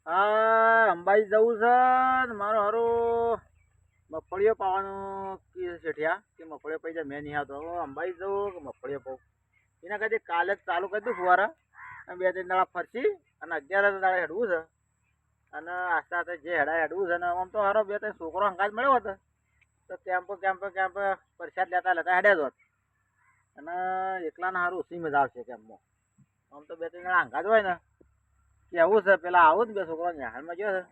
હા અંબાજી જવું છે ને મારો હારો મગફળીઓ પાવાનું કે શેઠિયા કે મગફળીઓ પૈસા મેં નહીં આવતો હવે અંબાજી જવું કે મગફળીઓ પાઉં એના કરતી કાલે જ ચાલુ કરી દઉં ફુવારા અને 2-3 દાડા ફરસી અને 11 દાડા હેડવું છે અને આસ્તે આસ્તે જે હેડા હેડવું છે ને આમ તો હારો 2-3 છોકરો હંગાજ મળ્યો હતો તો કેમ્પ પ્રસાદ લેતા હેડ્યા જ હોત અને એકલાને સારું ઓછી મજા આવશે કેમ્પમાં આમ તો 2-3 દાડા હંગાજ હોય ને કે આવું છે પેલા આવું જ બે છોકરો નિહાળમાં ગયો છે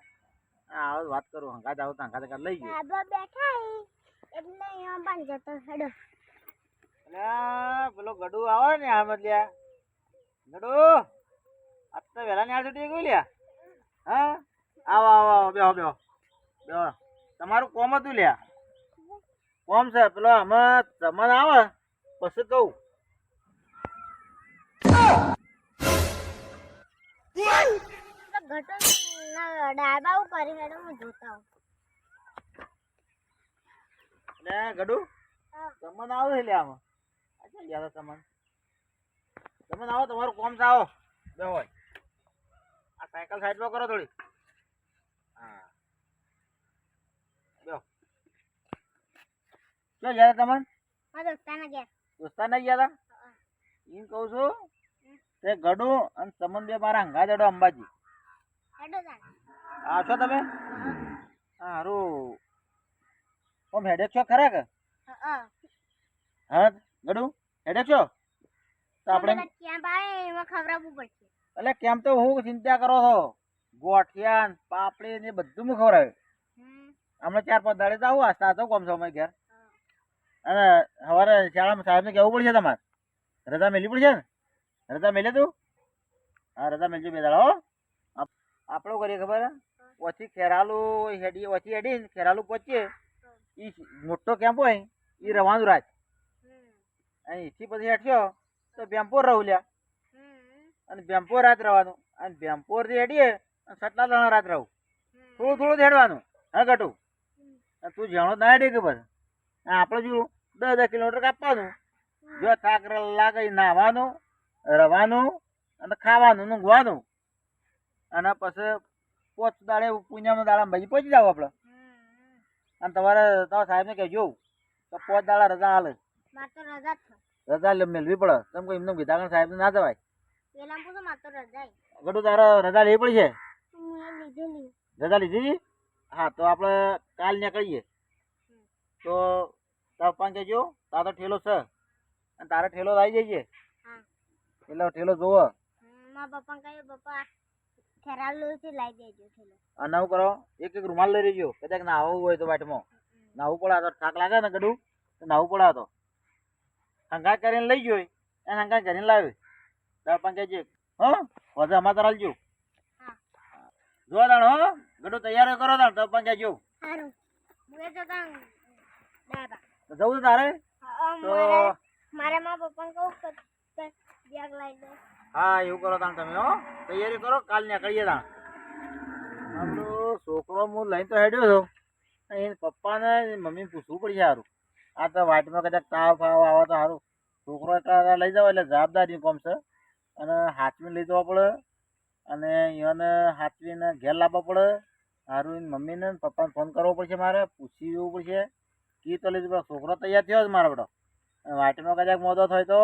આવો વાત કરું હંગાત આવું તો હંગાત લઈ ગયો બેઠા એટલે અહીંયા પણ જતો હેડો એટલે પેલો ગડુ આવે ને હાલ લ્યા ગડુ આજ તો વહેલા નિહાળ છૂટી ગયું લ્યા હા આવો આવો આવો બેહો બેહો બેહો તમારું કોમ હતું લ્યા કોમ છે પેલો અમે તમને આવે પછી કહું ઘટો ડાબા ઉપર હેડો હું જોતા એટલે ગડુ તમને આવે લ્યા આમાં અચ્છા યાર તમને આવો તમારું કોમ છે આવો બેહો આ સાયકલ સાઈડમાં કરો થોડી હા બેહો ક્યાં ગયા હતા તમે દોસ્તાના ગયા હતા એમ કહું છું તે ગડુ અને તમન બે મારા હંગા જડો અંબાજી આવશો તમે સારું ઓમ હેડેક છો ખરા કે હા ગડુ હેડેક છો તો આપણે એટલે કેમ તો હું ચિંતા કરો છો ગોઠિયા ને પાપડી ને બધું મેં ખવડાવ્યું હમણાં 4-5 દાડે તો આવું આસ્તા હતો કોમ સમય ઘેર અને સવારે શાળામાં સાહેબને કહેવું પડશે તમારે રજા મેળવી પડશે ને રજા મેલે તું હા રજા મેળજો 2 દાડા હો આપણું કરીએ ખબર ઓછી ખેરાલું હેડી ઓછી હેડી ખેરાલું પહોંચીએ એ મોટો કેમ્પ હોય એ રવાનું રાત અહીંથી પછી હેઠ્યો તો બેમ્પોર રહું લ્યા અને બેમ્પોર રાત રહેવાનું અને બેમ્પોરથી હેડીએ અને સટલા દાણા રાત રહું થોડું હેડવાનું હા ગટું તું જાણો ના હેડી કે બસ આપણે જો 10 કિલોમીટર કાપવાનું જો થાક લાગે નાહવાનું રવાનું અને ખાવાનું ઊંઘવાનું અને પછી 5 દાડે પૂનમના દાડા ભાઈ પહોંચી જાવ આપણે અને તમારા સાહેબને કહેજો તો 5 દાડા રજા હાલે રજા મેળવી પડે તમે કોઈ એમને વિધાગણ સાહેબને ના જવાય ગડું તારે રજા લેવી પડી છે રજા લીધી હા તો આપણે કાલ નીકળીએ તો તાર પપ્પાને કહેજો તારો ઠેલો છે અને તારે ઠેલો આવી જઈએ એટલે ઠેલો જોવો અને આવું કરો એક રૂમાલ લઈ લેજો કદાચ નાહવું હોય તો વાટમાં નાહવું પડે તો થાક લાગે ને ગડું તો નાહવું પડે તો હંગાત કરીને લઈ ગયો એને હંગાત કરીને લાવ્યો તાર પપ્પાને કહેજે હા વધુ અમારે તાર હાલજો જો તાણ હો ગડું તૈયાર કરો તાણ તાર પપ્પાને કહેજો જવું તારે તો મારે મારા પપ્પાને કહું કે બેગ લઈ દે હા એવું કરો તાણ તમે હો તૈયારી કરો કાલ નીકળીએ તાણ આપણો છોકરો હું લઈને તો હેડ્યો હતો એને પપ્પાને મમ્મીને પૂછવું પડશે સારું આ તો વાટમાં કદાચ તાવ ફાવ આવે તો સારું છોકરો લઈ જાવ એટલે જવાબદારી કોમ છે અને હાથવીને લઈ જવા પડે અને એને હાથવીને ઘેર લાવવા પડે સારું એને મમ્મીને પપ્પાને ફોન કરવો પડશે મારે પૂછી જવું પડશે કી તો લઈ જવા છોકરો તૈયાર થયો જ મારો બધો વાટમાં કદાચ મોદો થાય તો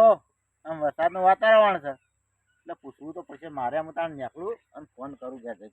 આમ વરસાદનું વાતાવરણ છે એટલે પૂછવું તો પછી મારે આમ તાણ નીકળું અને ફોન કરું ગયા જઈ